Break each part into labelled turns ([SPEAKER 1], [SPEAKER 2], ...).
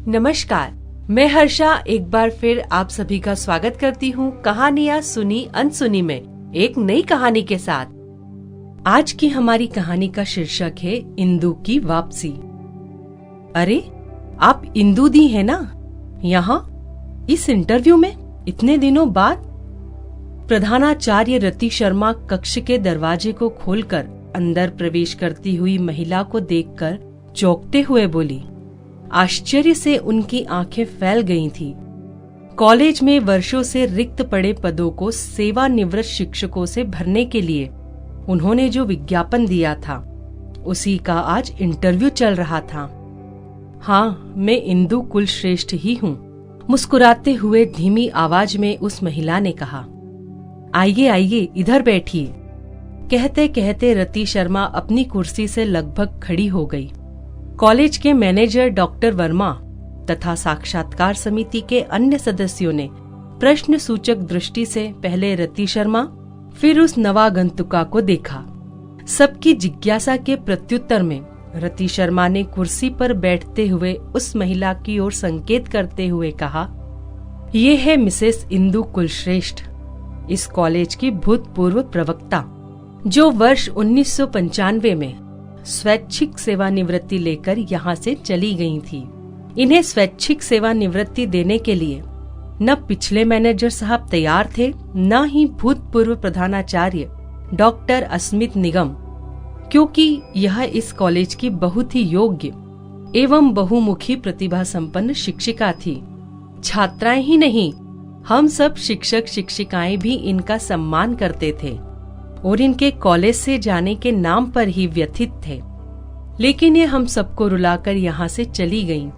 [SPEAKER 1] नमस्कार, मैं हर्षा एक बार फिर आप सभी का स्वागत करती हूँ कहानियाँ सुनी अनसुनी में एक नई कहानी के साथ। आज की हमारी कहानी का शीर्षक है इंदु की वापसी। अरे, आप इंदु दी है ना? यहाँ इस इंटरव्यू में इतने दिनों बाद? प्रधानाचार्य रति शर्मा कक्ष के दरवाजे को खोलकर अंदर प्रवेश करती हुई महिला को देखकर चौंकते हुए बोली। आश्चर्य से उनकी आंखें फैल गई थीं। कॉलेज में वर्षों से रिक्त पड़े पदों को सेवानिवृत्त शिक्षकों से भरने के लिए उन्होंने जो विज्ञापन दिया था, उसी का आज इंटरव्यू चल रहा था। हाँ, मैं इंदु कुलश्रेष्ठ ही हूँ, मुस्कुराते हुए धीमी आवाज में उस महिला ने कहा। आइए आइए, इधर बैठिए। कहते कहते रति शर्मा अपनी कुर्सी से लगभग खड़ी हो गई। कॉलेज के मैनेजर डॉक्टर वर्मा तथा साक्षात्कार समिति के अन्य सदस्यों ने प्रश्न सूचक दृष्टि से पहले रति शर्मा फिर उस नवागंतुका को देखा। सबकी जिज्ञासा के प्रत्युत्तर में रति शर्मा ने कुर्सी पर बैठते हुए उस महिला की ओर संकेत करते हुए कहा, ये है मिसेस इंदु कुलश्रेष्ठ, इस कॉलेज की भूतपूर्व प्रवक्ता, जो वर्ष 1995 में स्वैच्छिक सेवानिवृत्ति लेकर यहाँ से चली गई थी। इन्हें स्वैच्छिक सेवानिवृत्ति देने के लिए न पिछले मैनेजर साहब तैयार थे, न ही भूतपूर्व प्रधानाचार्य डॉक्टर अस्मित निगम, क्योंकि यह इस कॉलेज की बहुत ही योग्य एवं बहुमुखी प्रतिभा संपन्न शिक्षिका थी। छात्राएं ही नहीं, हम सब शिक्षक शिक्षिकाएं भी इनका सम्मान करते थे और इनके कॉलेज से जाने के नाम पर ही व्यथित थे। लेकिन ये हम सबको रुलाकर यहाँ से चली गईं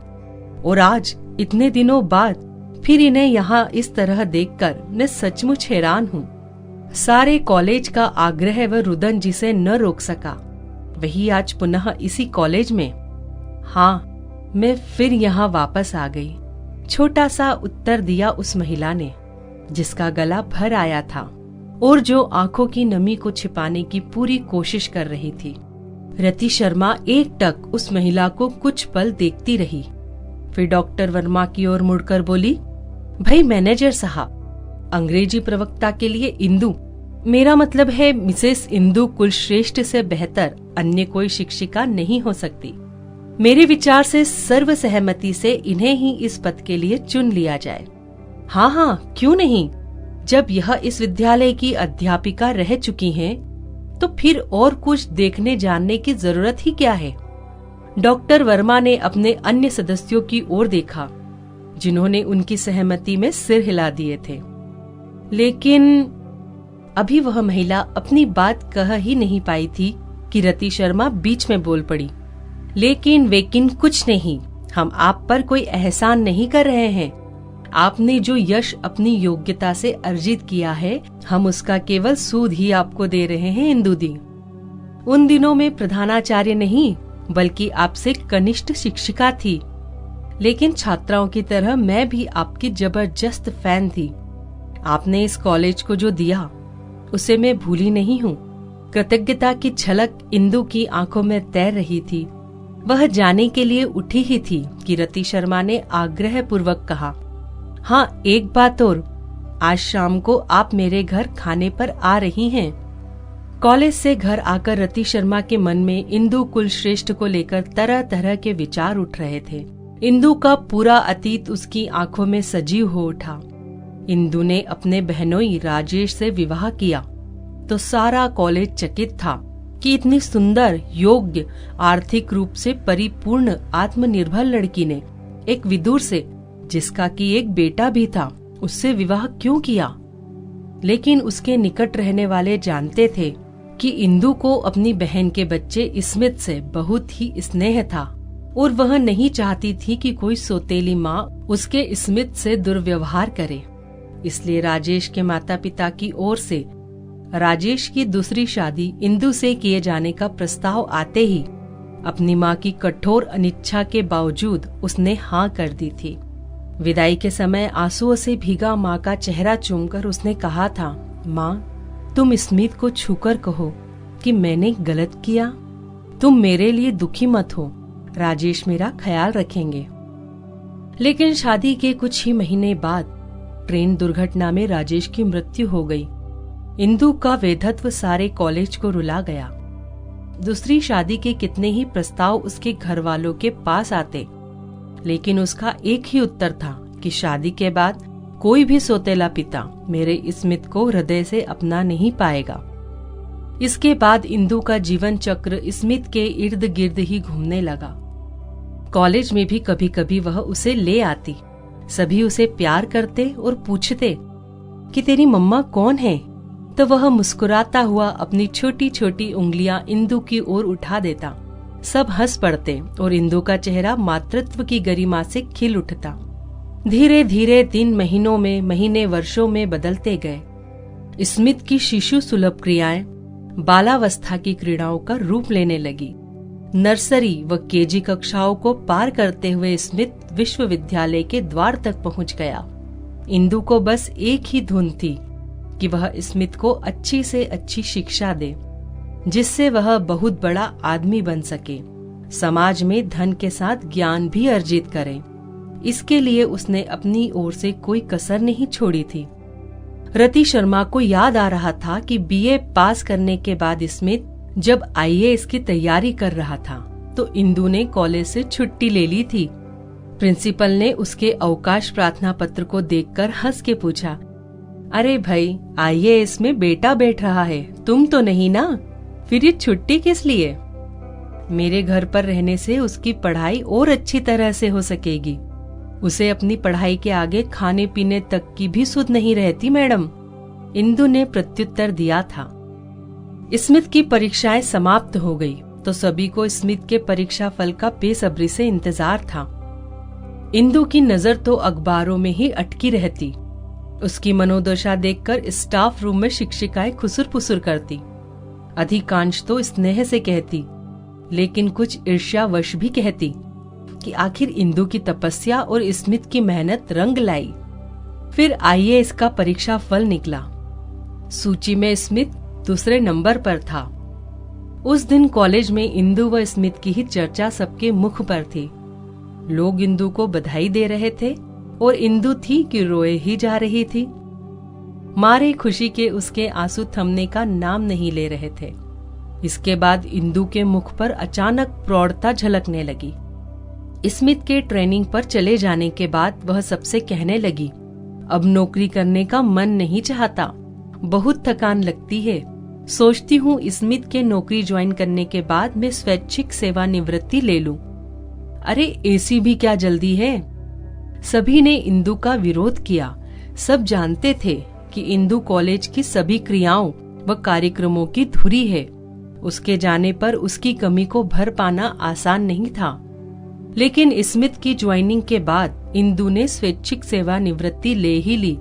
[SPEAKER 1] और आज इतने दिनों बाद फिर इन्हें यहाँ इस तरह देखकर मैं सचमुच हैरान हूँ। सारे कॉलेज का आग्रह व रुदन जिसे न रोक सका, वही आज पुनः इसी कॉलेज में। हाँ, मैं फिर यहाँ वापस आ गई, छोटा सा उत्तर दिया उस महिला ने, जिसका गला भर आया था और जो आंखों की नमी को छिपाने की पूरी कोशिश कर रही थी। रति शर्मा एकटक उस महिला को कुछ पल देखती रही, फिर डॉक्टर वर्मा की ओर मुड़कर बोली, भाई मैनेजर साहब, अंग्रेजी प्रवक्ता के लिए इंदु, मेरा मतलब है मिसेस इंदु कुलश्रेष्ठ से बेहतर अन्य कोई शिक्षिका नहीं हो सकती। मेरे विचार से सर्व सहमति से इन्हें ही इस पद के लिए चुन लिया जाए। हाँ हाँ, क्यों नहीं, जब यह इस विद्यालय की अध्यापिका रह चुकी हैं, तो फिर और कुछ देखने जानने की जरूरत ही क्या है। डॉक्टर वर्मा ने अपने अन्य सदस्यों की ओर देखा, जिन्होंने उनकी सहमति में सिर हिला दिए थे। लेकिन अभी वह महिला अपनी बात कह ही नहीं पाई थी कि रति शर्मा बीच में बोल पड़ी। लेकिन कुछ नहीं, हम आप पर कोई एहसान नहीं कर रहे हैं। आपने जो यश अपनी योग्यता से अर्जित किया है, हम उसका केवल सूद ही आपको दे रहे हैं इंदु दी। उन दिनों में प्रधानाचार्य नहीं, बल्कि आपसे कनिष्ठ शिक्षिका थी, लेकिन छात्राओं की तरह मैं भी आपकी जबरदस्त फैन थी। आपने इस कॉलेज को जो दिया, उसे मैं भूली नहीं हूँ। कृतज्ञता की झलक इंदु की आंखों में तैर रही थी। वह जाने के लिए उठी ही थी कि रति शर्मा ने आग्रह पूर्वक कहा, हाँ, एक बात और, आज शाम को आप मेरे घर खाने पर आ रही हैं। कॉलेज से घर आकर रति शर्मा के मन में इंदु कुलश्रेष्ठ को लेकर तरह तरह के विचार उठ रहे थे। इंदु का पूरा अतीत उसकी आंखों में सजीव हो उठा। इंदु ने अपने बहनोई राजेश से विवाह किया तो सारा कॉलेज चकित था कि इतनी सुंदर, योग्य, आर्थिक रूप से परिपूर्ण, आत्मनिर्भर लड़की ने एक विदुर से, जिसका कि एक बेटा भी था, उससे विवाह क्यों किया। लेकिन उसके निकट रहने वाले जानते थे कि इंदु को अपनी बहन के बच्चे स्मित से बहुत ही स्नेह था और वह नहीं चाहती थी कि कोई सौतेली माँ उसके स्मित से दुर्व्यवहार करे। इसलिए राजेश के माता पिता की ओर से राजेश की दूसरी शादी इंदु से किए जाने का प्रस्ताव आते ही अपनी माँ की कठोर अनिच्छा के बावजूद उसने हाँ कर दी थी। विदाई के समय आंसुओं से भीगा माँ का चेहरा चूमकर उसने कहा था, माँ, तुम स्मित को छूकर कहो कि मैंने गलत किया। तुम मेरे लिए दुखी मत हो, राजेश मेरा ख्याल रखेंगे। लेकिन शादी के कुछ ही महीने बाद ट्रेन दुर्घटना में राजेश की मृत्यु हो गई। इंदु का वैधत्व सारे कॉलेज को रुला गया। दूसरी शादी के कितने ही प्रस्ताव उसके घर वालों के पास आते, लेकिन उसका एक ही उत्तर था कि शादी के बाद कोई भी सौतेला पिता मेरे स्मित को हृदय से अपना नहीं पाएगा। इसके बाद इंदु का जीवन चक्र स्मित के इर्द गिर्द ही घूमने लगा। कॉलेज में भी कभी कभी वह उसे ले आती। सभी उसे प्यार करते और पूछते कि तेरी मम्मा कौन है, तो वह मुस्कुराता हुआ अपनी छोटी छोटी उंगलियां इंदु की ओर उठा देता। सब हंस पड़ते और इंदु का चेहरा मातृत्व की गरिमा से खिल उठता। धीरे धीरे दिन महीनों में, महीने वर्षों में बदलते गए। स्मित की शिशु सुलभ क्रियाएं बालावस्था की क्रीड़ाओं का रूप लेने लगी। नर्सरी व केजी कक्षाओं को पार करते हुए स्मित विश्वविद्यालय के द्वार तक पहुंच गया। इंदु को बस एक ही धुन थी कि वह स्मित को अच्छी से अच्छी शिक्षा दे, जिससे वह बहुत बड़ा आदमी बन सके, समाज में धन के साथ ज्ञान भी अर्जित करे। इसके लिए उसने अपनी ओर से कोई कसर नहीं छोड़ी थी। रति शर्मा को याद आ रहा था कि बीए पास करने के बाद स्मित जब आईएएस की तैयारी कर रहा था तो इंदु ने कॉलेज से छुट्टी ले ली थी। प्रिंसिपल ने उसके अवकाश प्रार्थना पत्र को देखकर हंस के पूछा, अरे भाई, आईएएस में बेटा बैठ रहा है, तुम तो नहीं ना, फिर ये छुट्टी किस लिए? मेरे घर पर रहने से उसकी पढ़ाई और अच्छी तरह से हो सकेगी। उसे अपनी पढ़ाई के आगे खाने पीने तक की भी सुध नहीं रहती मैडम, इंदु ने प्रत्युत्तर दिया था। स्मित की परीक्षाएं समाप्त हो गई तो सभी को स्मित के परीक्षा फल का बेसब्री से इंतजार था। इंदु की नजर तो अखबारों में ही अटकी रहती। उसकी मनोदशा देखकर स्टाफ रूम में शिक्षिकाएं खुसुर-पुसुर करती। अधिकांश तो स्नेह से कहती, लेकिन कुछ ईर्ष्यावश भी कहती कि आखिर इंदु की तपस्या और स्मित की मेहनत रंग लाई। फिर आईएएस का परीक्षा फल निकला। सूची में स्मित दूसरे नंबर पर था। उस दिन कॉलेज में इंदु व स्मित की ही चर्चा सबके मुख पर थी। लोग इंदु को बधाई दे रहे थे और इंदु थी कि रोए ही जा रही थी। मारे खुशी के उसके आंसू थमने का नाम नहीं ले रहे थे। इसके बाद इंदु के मुख पर अचानक प्रौढ़ता झलकने लगी। स्मित के ट्रेनिंग पर चले जाने के बाद वह सबसे कहने लगी, अब नौकरी करने का मन नहीं चाहता, बहुत थकान लगती है। सोचती हूँ स्मित के नौकरी ज्वाइन करने के बाद मैं स्वैच्छिक सेवानिवृत्ति ले लूं। अरे एसी भी क्या जल्दी है। सभी ने इंदु का विरोध किया। सब जानते थे कि इंदु कॉलेज की सभी क्रियाओं व कार्यक्रमों की धुरी है। उसके जाने पर उसकी कमी को भर पाना आसान नहीं था। लेकिन स्मित की ज्वाइनिंग के बाद इंदु ने स्वैच्छिक सेवानिवृत्ति ले ही ली।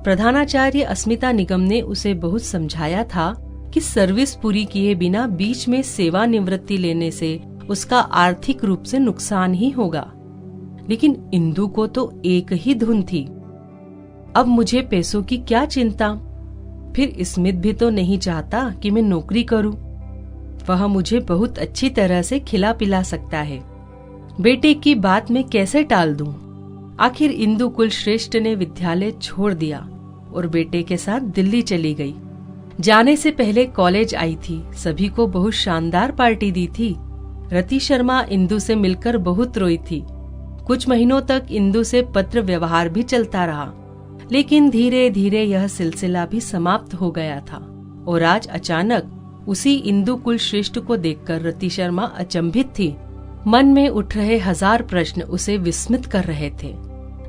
[SPEAKER 1] प्रधानाचार्य अस्मिता निगम ने उसे बहुत समझाया था कि सर्विस पूरी किए बिना बीच में सेवानिवृत्ति लेने से उसका आर्थिक रूप से नुकसान ही होगा। लेकिन इंदु को तो एक ही धुन थी, अब मुझे पैसों की क्या चिंता। फिर स्मित भी तो नहीं चाहता कि मैं नौकरी करूं। वह मुझे बहुत अच्छी तरह से खिला पिला सकता है। बेटे की बात मैं कैसे टाल दूं? आखिर इंदु कुलश्रेष्ठ ने विद्यालय छोड़ दिया और बेटे के साथ दिल्ली चली गई। जाने से पहले कॉलेज आई थी, सभी को बहुत शानदार पार्टी दी थी। रति शर्मा इंदु से मिलकर बहुत रोई थी। कुछ महीनों तक इंदु से पत्र व्यवहार भी चलता रहा, लेकिन धीरे धीरे यह सिलसिला भी समाप्त हो गया था। और आज अचानक उसी इंदु कुलश्रेष्ठ को देखकर रति शर्मा अचंभित थी। मन में उठ रहे 1000 प्रश्न उसे विस्मित कर रहे थे।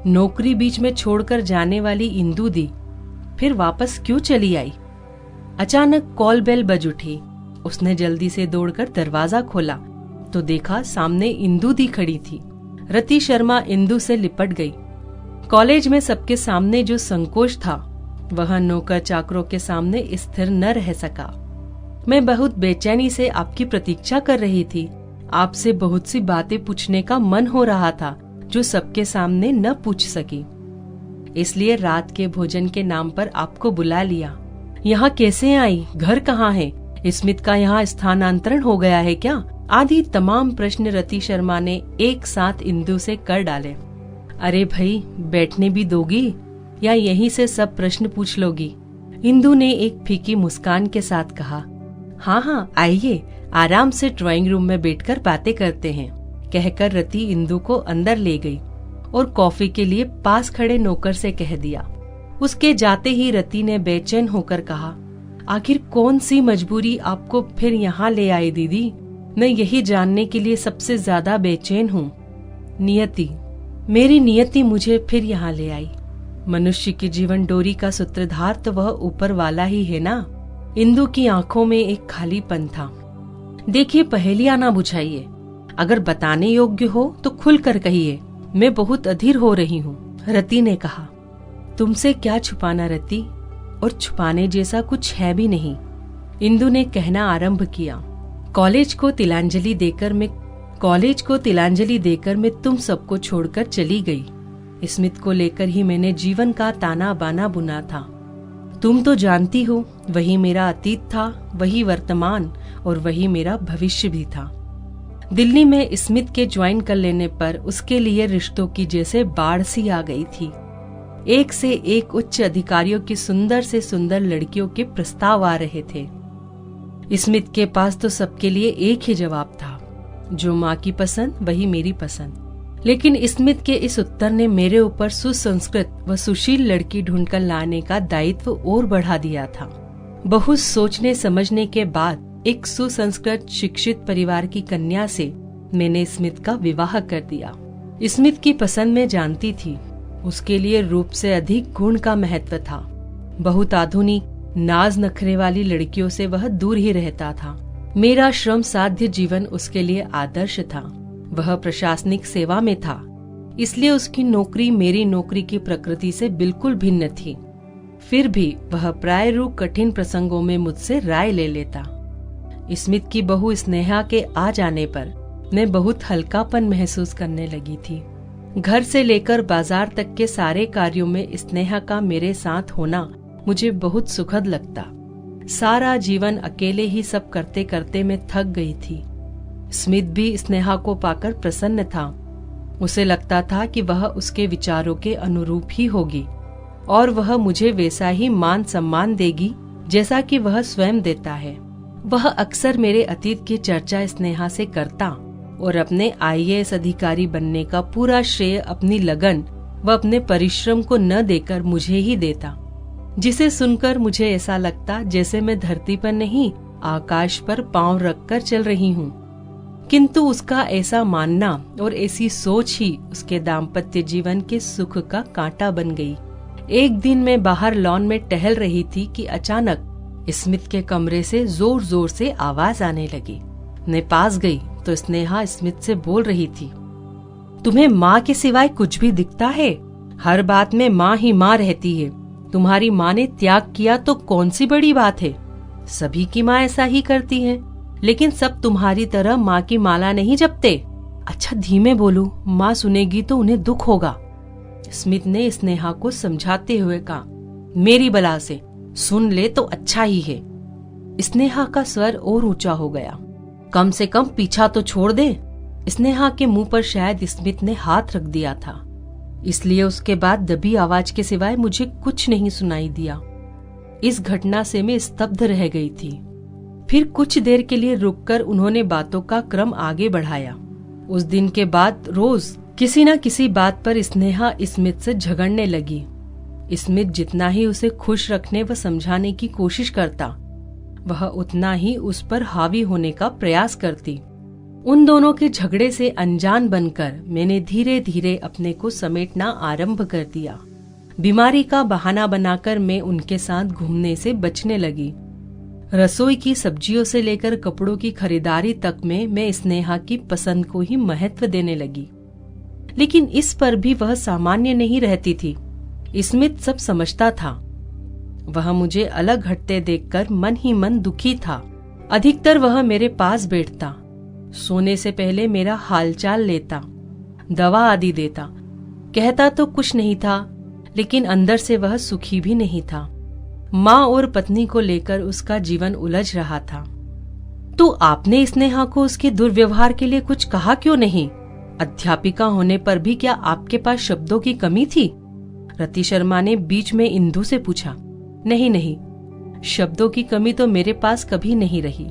[SPEAKER 1] नौकरी बीच में छोड़कर जाने वाली इंदु दी, फिर वापस क्यों चली आई? अचानक कॉल बेल बज उठी। उसने जल्दी से दौड़कर दरवाजा खोला तो देखा सामने इंदु दी खड़ी थी। रति शर्मा इंदु से लिपट गई। कॉलेज में सबके सामने जो संकोच था वह नौकर चाकरों के सामने स्थिर न रह सका। मैं बहुत बेचैनी से आपकी प्रतीक्षा कर रही थी। आपसे बहुत सी बातें पूछने का मन हो रहा था जो सबके सामने न पूछ सकी, इसलिए रात के भोजन के नाम पर आपको बुला लिया। यहाँ कैसे आई? घर कहाँ है? स्मित का यहाँ स्थानांतरण हो गया है क्या? आदि तमाम प्रश्न रति शर्मा ने एक साथ इंदु से कर डाले। अरे भाई, बैठने भी दोगी या यहीं से सब प्रश्न पूछ लोगी? इंदु ने एक फीकी मुस्कान के साथ कहा। हाँ हाँ, आइए, आराम से ड्राइंग रूम में बैठकर बातें करते हैं, कहकर रति इंदु को अंदर ले गई और कॉफी के लिए पास खड़े नौकर से कह दिया। उसके जाते ही रति ने बेचैन होकर कहा, आखिर कौन सी मजबूरी आपको फिर यहाँ ले आई दीदी? मैं यही जानने के लिए सबसे ज्यादा बेचैन हूँ। नियति, मेरी नियति मुझे फिर यहाँ ले आई। मनुष्य की जीवन डोरी का सूत्रधार तो वह ऊपर वाला ही है ना। इंदु की आंखों में एक खालीपन था। देखिए, पहेलियां ना बुझाइए, अगर बताने योग्य हो तो खुलकर कहिए, मैं बहुत अधीर हो रही हूँ, रति ने कहा। तुमसे क्या छुपाना रति, और छुपाने जैसा कुछ है भी नहीं, इंदु ने कहना आरंभ किया। कॉलेज को तिलांजलि देकर मैं तुम सबको छोड़कर चली गई। स्मित को लेकर ही मैंने जीवन का ताना बाना बुना था। तुम तो जानती हो, वही मेरा अतीत था, वही वर्तमान और वही मेरा भविष्य भी था। दिल्ली में स्मित के ज्वाइन कर लेने पर उसके लिए रिश्तों की जैसे बाढ़ सी आ गई थी। एक से एक उच्च अधिकारियों की सुंदर से सुंदर लड़कियों के प्रस्ताव आ रहे थे। स्मित के पास तो सबके लिए एक ही जवाब था, जो माँ की पसंद वही मेरी पसंद। लेकिन स्मित के इस उत्तर ने मेरे ऊपर सुसंस्कृत व सुशील लड़की ढूंढकर लाने का दायित्व और बढ़ा दिया था। बहुत सोचने समझने के बाद एक सुसंस्कृत शिक्षित परिवार की कन्या से मैंने स्मित का विवाह कर दिया। स्मित की पसंद मैं जानती थी, उसके लिए रूप से अधिक गुण का महत्व था। बहुत आधुनिक नाज नखरे वाली लड़कियों से वह दूर ही रहता था। मेरा श्रम साध्य जीवन उसके लिए आदर्श था। वह प्रशासनिक सेवा में था, इसलिए उसकी नौकरी मेरी नौकरी की प्रकृति से बिल्कुल भिन्न थी। फिर भी वह प्राय रूप कठिन प्रसंगों में मुझसे राय ले लेता। स्मित की बहू स्नेहा के आ जाने पर मैं बहुत हल्कापन महसूस करने लगी थी। घर से लेकर बाजार तक के सारे कार्यों में स्नेहा का मेरे साथ होना मुझे बहुत सुखद लगता। सारा जीवन अकेले ही सब करते करते मैं थक गई थी। स्मित भी स्नेहा को पाकर प्रसन्न था। उसे लगता था कि वह उसके विचारों के अनुरूप ही होगी और वह मुझे वैसा ही मान सम्मान देगी जैसा कि वह स्वयं देता है। वह अक्सर मेरे अतीत की चर्चा स्नेहा से करता और अपने IAS अधिकारी बनने का पूरा श्रेय अपनी लगन व अपने परिश्रम को न देकर मुझे ही देता, जिसे सुनकर मुझे ऐसा लगता जैसे मैं धरती पर नहीं आकाश पर पांव रखकर चल रही हूँ। किंतु उसका ऐसा मानना और ऐसी सोच ही उसके दाम्पत्य जीवन के सुख का कांटा बन गई। एक दिन मैं बाहर लॉन में टहल रही थी कि अचानक स्मित के कमरे से जोर जोर से आवाज आने लगी। मैं पास गई तो स्नेहा स्मित से बोल रही थी, तुम्हें माँ के सिवाय कुछ भी दिखता है? हर बात में माँ ही माँ रहती है। तुम्हारी माँ ने त्याग किया तो कौन सी बड़ी बात है? सभी की माँ ऐसा ही करती है, लेकिन सब तुम्हारी तरह माँ की माला नहीं जपते। अच्छा धीमे बोलो, माँ सुनेगी तो उन्हें दुख होगा। स्मित ने स्नेहा को समझाते हुए कहा, मेरी बला से सुन ले तो अच्छा ही है। स्नेहा का स्वर और ऊंचा हो गया, कम से कम पीछा तो छोड़ दे। स्नेहा के मुंह पर शायद स्मित ने हाथ रख दिया था, इसलिए उसके बाद दबी आवाज के सिवाय मुझे कुछ नहीं सुनाई दिया। इस घटना से मैं स्तब्ध रह गई थी। फिर कुछ देर के लिए रुककर उन्होंने बातों का क्रम आगे बढ़ाया। उस दिन के बाद रोज किसी न किसी बात पर स्नेहा स्मित से झगड़ने लगी। स्मित जितना ही उसे खुश रखने व समझाने की कोशिश करता, वह उतना ही उस पर हावी होने का प्रयास करती। उन दोनों के झगड़े से अनजान बनकर मैंने धीरे धीरे अपने को समेटना आरंभ कर दिया। बीमारी का बहाना बनाकर मैं उनके साथ घूमने से बचने लगी। रसोई की सब्जियों से लेकर कपड़ों की खरीदारी तक में मैं स्नेहा की पसंद को ही महत्व देने लगी। लेकिन इस पर भी वह सामान्य नहीं रहती थी। स्मित सब समझता था। वह मुझे अलग हटते देखकर मन ही मन दुखी था। अधिकतर वह मेरे पास बैठता, सोने से पहले मेरा हालचाल लेता, दवा आदि देता। कहता तो कुछ नहीं था, लेकिन अंदर से वह सुखी भी नहीं था। माँ और पत्नी को लेकर उसका जीवन उलझ रहा था। तो आपने स्नेहा को उसके दुर्व्यवहार के लिए कुछ कहा क्यों नहीं? अध्यापिका होने पर भी क्या आपके पास शब्दों की कमी थी? रति शर्मा ने बीच में इंदु से पूछा। नहीं नहीं, शब्दों की कमी तो मेरे पास कभी नहीं रही,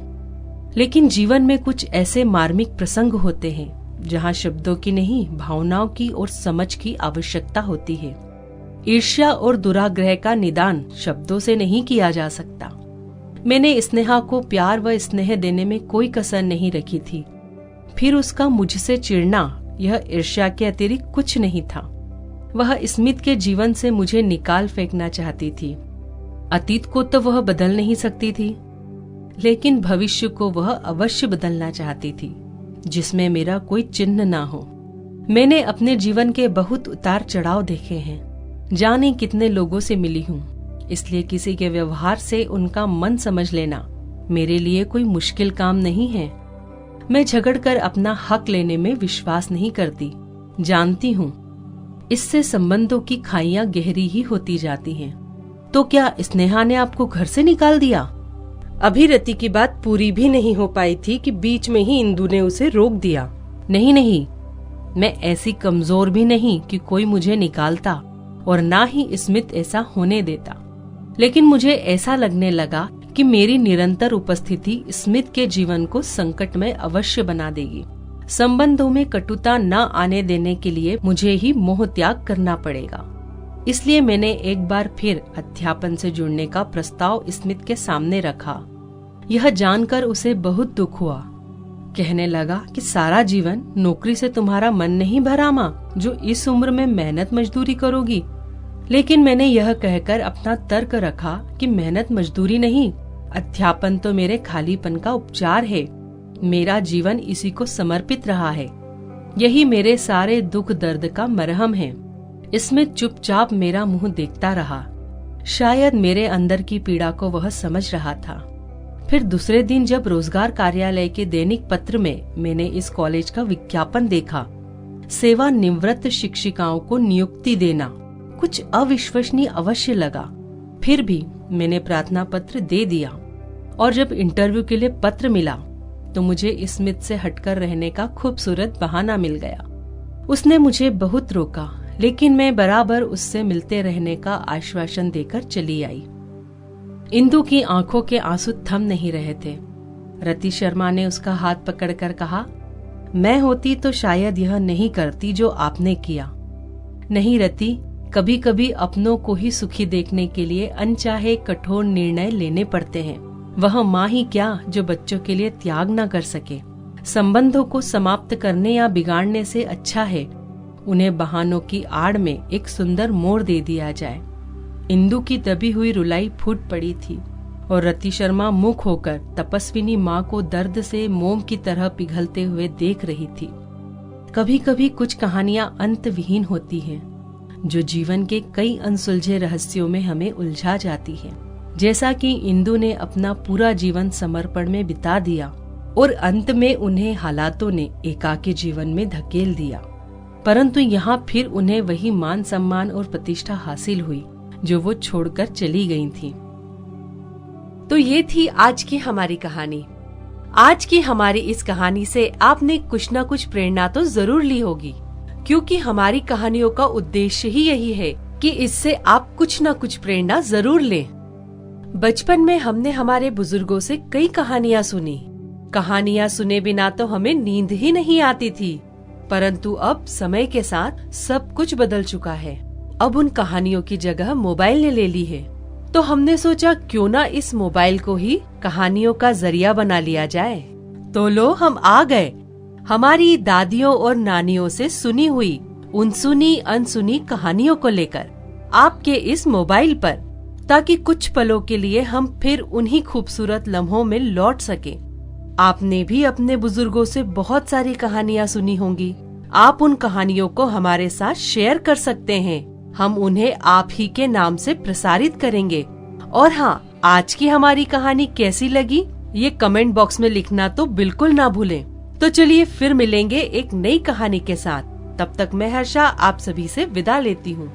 [SPEAKER 1] लेकिन जीवन में कुछ ऐसे मार्मिक प्रसंग होते हैं जहाँ शब्दों की नहीं, भावनाओं की और समझ की आवश्यकता होती है। ईर्ष्या और दुराग्रह का निदान शब्दों से नहीं किया जा सकता। मैंने स्नेहा को प्यार व स्नेह देने में कोई कसर नहीं रखी थी। फिर उसका मुझसे चिढ़ना यह ईर्ष्या के अतिरिक्त कुछ नहीं था। वह स्मित के जीवन से मुझे निकाल फेंकना चाहती थी। अतीत को तो वह बदल नहीं सकती थी, लेकिन भविष्य को वह अवश्य बदलना चाहती थी, जिसमें मेरा कोई चिन्ह ना हो। मैंने अपने जीवन के बहुत उतार चढ़ाव देखे हैं, जाने कितने लोगों से मिली हूँ, इसलिए किसी के व्यवहार से उनका मन समझ लेना मेरे लिए कोई मुश्किल काम नहीं है। मैं झगड़कर अपना हक लेने में विश्वास नहीं करती। जानती हूँ इससे संबंधों की खाइयां गहरी ही होती जाती हैं। तो क्या स्नेहा ने आपको घर से निकाल दिया? अभी रति की बात पूरी भी नहीं हो पाई थी कि बीच में ही इंदु ने उसे रोक दिया। नहीं नहीं, मैं ऐसी कमजोर भी नहीं कि कोई मुझे निकालता, और ना ही स्मित ऐसा होने देता। लेकिन मुझे ऐसा लगने लगा कि मेरी निरंतर उपस्थिति स्मित के जीवन को संकट में अवश्य बना देगी। संबंधों में कटुता न आने देने के लिए मुझे ही मोह त्याग करना पड़ेगा। इसलिए मैंने एक बार फिर अध्यापन से जुड़ने का प्रस्ताव स्मित के सामने रखा। यह जानकर उसे बहुत दुख हुआ। कहने लगा कि सारा जीवन नौकरी से तुम्हारा मन नहीं भरा माँ, जो इस उम्र में मेहनत मजदूरी करोगी। लेकिन मैंने यह कहकर अपना तर्क रखा कि मेहनत मजदूरी नहीं, अध्यापन तो मेरे खालीपन का उपचार है। मेरा जीवन इसी को समर्पित रहा है। यही मेरे सारे दुख दर्द का मरहम है। इसमें चुपचाप मेरा मुंह देखता रहा। शायद मेरे अंदर की पीड़ा को वह समझ रहा था। फिर दूसरे दिन जब रोजगार कार्यालय के दैनिक पत्र में मैंने इस कॉलेज का विज्ञापन देखा, सेवा निवृत्त शिक्षिकाओं को नियुक्ति देना कुछ अविश्वसनीय अवश्य लगा। फिर भी मैंने प्रार्थना पत्र दे दिया, और जब इंटरव्यू के लिए पत्र मिला तो मुझे स्मित से हटकर रहने का खूबसूरत बहाना मिल गया। उसने मुझे बहुत रोका, लेकिन मैं बराबर उससे मिलते रहने का आश्वासन देकर चली आई। इंदु की आंखों के आंसू थम नहीं रहे थे। रति शर्मा ने उसका हाथ पकड़कर कहा, मैं होती तो शायद यह नहीं करती जो आपने किया। नहीं रति, कभी कभी अपनों को ही सुखी देखने के लिए अनचाहे कठोर निर्णय लेने पड़ते हैं। वह माँ ही क्या जो बच्चों के लिए त्याग न कर सके। संबंधों को समाप्त करने या बिगाड़ने से अच्छा है उन्हें बहानों की आड़ में एक सुंदर मोड़ दे दिया जाए। इंदु की दबी हुई रुलाई फूट पड़ी थी, और रति शर्मा मुख होकर तपस्विनी माँ को दर्द से मोम की तरह पिघलते हुए देख रही थी। कभी कभी कुछ कहानियां अंत विहीन होती हैं, जो जीवन के कई अनसुलझे रहस्यों में हमें उलझा जाती है। जैसा कि इंदु ने अपना पूरा जीवन समर्पण में बिता दिया, और अंत में उन्हें हालातों ने एकाकी जीवन में धकेल दिया, परंतु यहाँ फिर उन्हें वही मान सम्मान और प्रतिष्ठा हासिल हुई जो वो छोड़कर चली गई थी। तो ये थी आज की हमारी कहानी। आज की हमारी इस कहानी से आपने कुछ न कुछ प्रेरणा तो जरूर ली होगी, क्योंकि हमारी कहानियों का उद्देश्य ही यही है कि इससे आप कुछ न कुछ प्रेरणा जरूर लें। बचपन में हमने हमारे बुजुर्गों से कई कहानियां सुनी। कहानियां सुने बिना तो हमें नींद ही नहीं आती थी, परंतु अब समय के साथ सब कुछ बदल चुका है। अब उन कहानियों की जगह मोबाइल ने ले ली है, तो हमने सोचा क्यों ना इस मोबाइल को ही कहानियों का जरिया बना लिया जाए। तो लो, हम आ गए हमारी दादियों और नानियों से सुनी हुई उन सुनी अनसुनी कहानियों को लेकर आपके इस मोबाइल पर, ताकि कुछ पलों के लिए हम फिर उन्हीं खूबसूरत लम्हों में लौट सके। आपने भी अपने बुजुर्गों से बहुत सारी कहानियां सुनी होंगी। आप उन कहानियों को हमारे साथ शेयर कर सकते हैं। हम उन्हें आप ही के नाम से प्रसारित करेंगे। और हाँ, आज की हमारी कहानी कैसी लगी ये कमेंट बॉक्स में लिखना तो बिल्कुल ना भूलें। तो चलिए फिर मिलेंगे एक नई कहानी के साथ। तब तक मैं हर्षा आप सभी से विदा लेती हूँ।